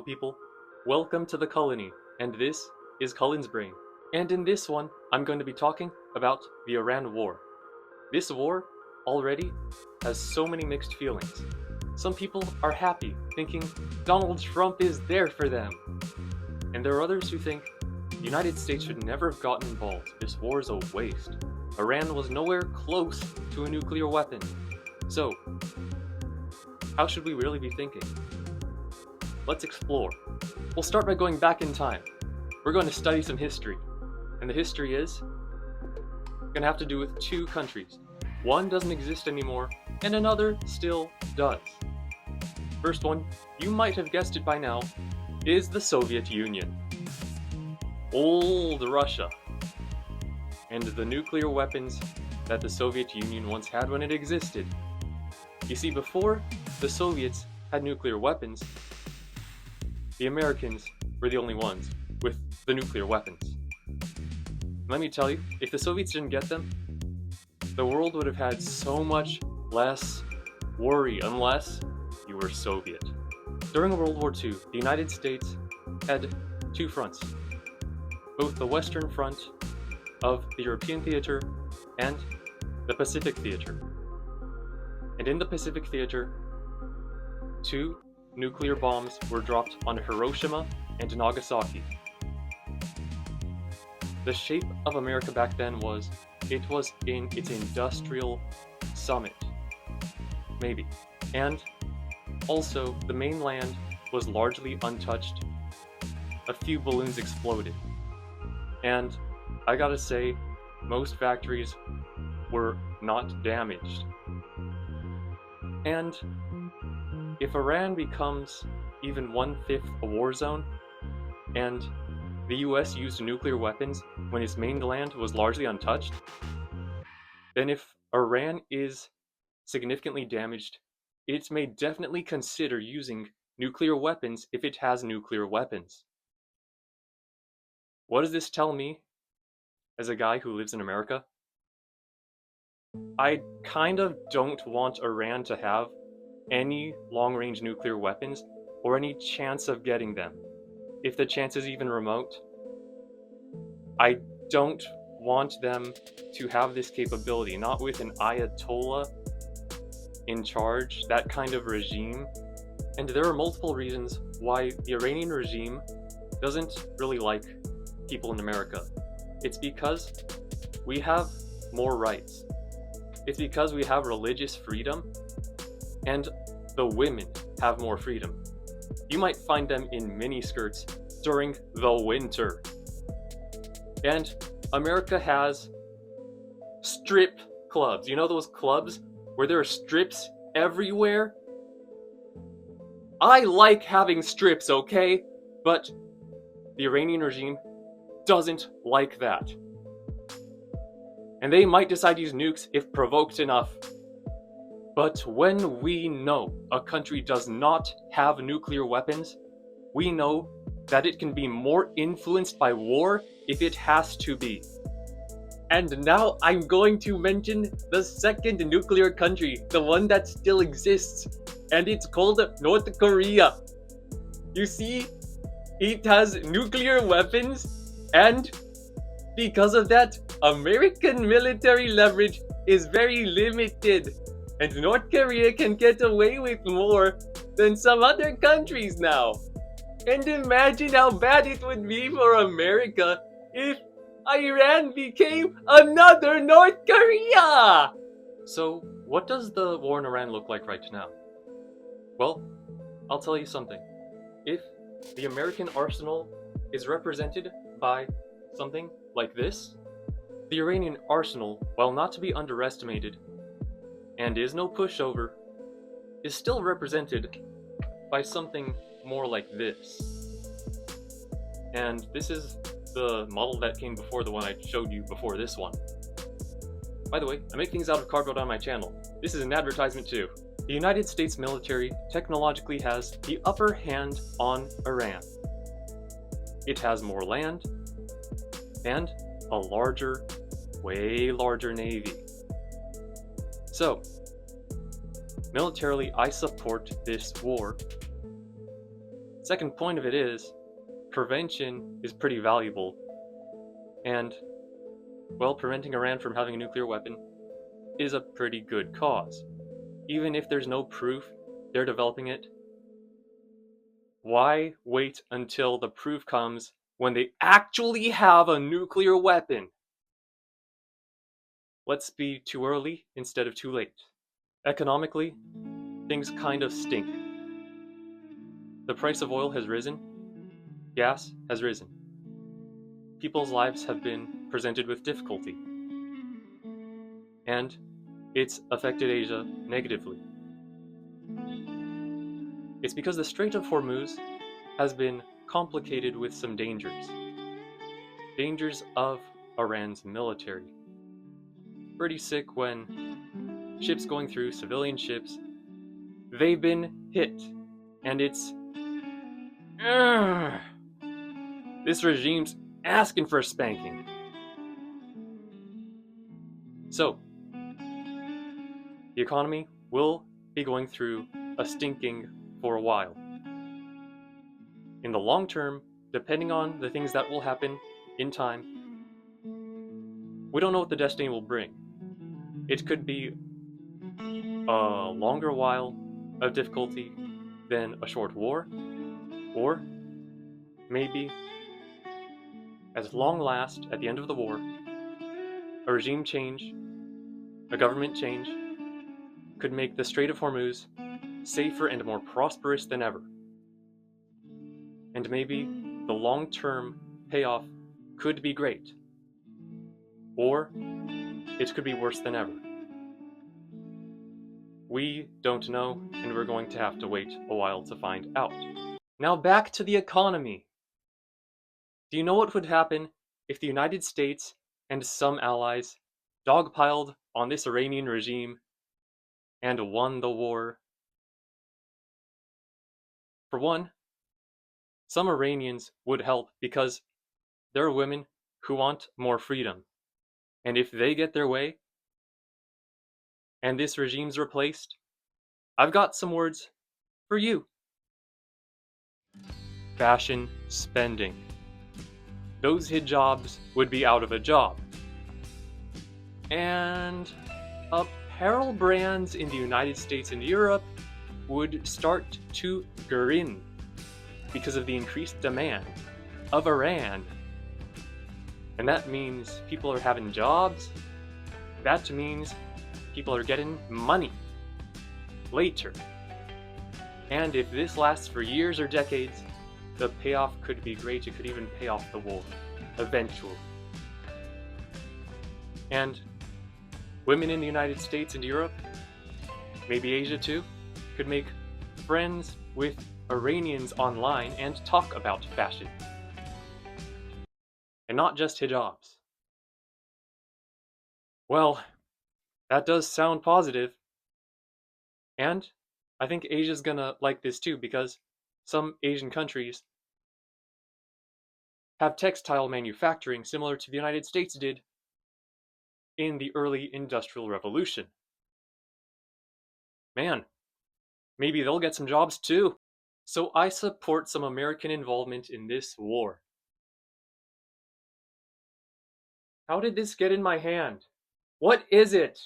Hello people, welcome to the Colony, and this is Cullen's Brain. And in this one, I'm going to be talking about the Iran War. This war already has so many mixed feelings. Some people are happy, thinking Donald Trump is there for them. And there are others who think the United States should never have gotten involved. This war is a waste. Iran was nowhere close to a nuclear weapon. So, how should we really be thinking? Let's explore. We'll start by going back in time. We're going to study some history. And the history is going to have to do with two countries. One doesn't exist anymore, and another still does. First one, you might have guessed it by now, is the Soviet Union. Old Russia. And the nuclear weapons that the Soviet Union once had when it existed. You see, before the Soviets had nuclear weapons, the Americans were the only ones with the nuclear weapons. Let me tell you, if the Soviets didn't get them, the world would have had so much less worry unless you were Soviet. During World War II, the United States had two fronts, both the Western Front of the European theater and the Pacific theater. And in the Pacific theater, two nuclear bombs were dropped on Hiroshima and Nagasaki. The shape of America back then was, it was in its industrial summit. Maybe. And also, the mainland was largely untouched. A few balloons exploded. And I gotta say, most factories were not damaged. And if Iran becomes even 1/5 a war zone, and the US used nuclear weapons when its mainland was largely untouched, then if Iran is significantly damaged, it may definitely consider using nuclear weapons if it has nuclear weapons. What does this tell me as a guy who lives in America? I kind of don't want Iran to have any long-range nuclear weapons or any chance of getting them. If the chance is even remote, I don't want them to have this capability, not with an Ayatollah in charge, that kind of regime. And there are multiple reasons why the Iranian regime doesn't really like people in America. It's because we have more rights. It's because we have religious freedom, and the women have more freedom. You might find them in miniskirts during the winter. And America has strip clubs. You know those clubs where there are strips everywhere? I like having strips, okay? But the Iranian regime doesn't like that. And they might decide to use nukes if provoked enough. But when we know a country does not have nuclear weapons, we know that it can be more influenced by war if it has to be. And now I'm going to mention the second nuclear country, the one that still exists, and it's called North Korea. You see, it has nuclear weapons, and because of that, American military leverage is very limited. And North Korea can get away with more than some other countries now. And imagine how bad it would be for America if Iran became another North Korea! So, what does the war in Iran look like right now? Well, I'll tell you something. If the American arsenal is represented by something like this, the Iranian arsenal, while not to be underestimated, and is no pushover, is still represented by something more like this. And this is the model that came before the one I showed you before this one. By the way, I make things out of cardboard on my channel. This is an advertisement too. The United States military technologically has the upper hand on Iran. It has more land and a larger, way larger navy. So, militarily, I support this war Second point of it is, prevention is pretty valuable. And, well, preventing Iran from having a nuclear weapon is a pretty good cause. Even if there's no proof they're developing it, why wait until the proof comes when they actually have a nuclear weapon? Let's be too early instead of too late. Economically, things kind of stink. The price of oil has risen, gas has risen. People's lives have been presented with difficulty, and it's affected Asia negatively. It's because the Strait of Hormuz has been complicated with some dangers. Dangers of Iran's military. Pretty sick when ships going through, civilian ships, they've been hit. And it's... this regime's asking for a spanking. So, the economy will be going through a stinking for a while. In the long term, depending on the things that will happen in time, we don't know what the destiny will bring. It could be a longer while of difficulty than a short war, or maybe, at long last, at the end of the war, a regime change, a government change, could make the Strait of Hormuz safer and more prosperous than ever. And maybe the long-term payoff could be great, or it could be worse than ever. We don't know, and we're going to have to wait a while to find out. Now back to the economy. Do you know what would happen if the United States and some allies dogpiled on this Iranian regime and won the war? For one, some Iranians would help because there are women who want more freedom. And if they get their way, and this regime's replaced, I've got some words for you. Fashion spending. Those hijabs would be out of a job. And apparel brands in the United States and Europe would start to grin because of the increased demand of Iran. And that means people are having jobs. That means people are getting money later. And if this lasts for years or decades, the payoff could be great. It could even pay off the war eventually. And women in the United States and Europe, maybe Asia too, could make friends with Iranians online and talk about fashion. And not just hijabs. Well, that does sound positive. And I think Asia's gonna like this too, because some Asian countries have textile manufacturing similar to the United States did in the early Industrial Revolution. Man, maybe they'll get some jobs too. So I support some American involvement in this war. How did this get in my hand? What is it?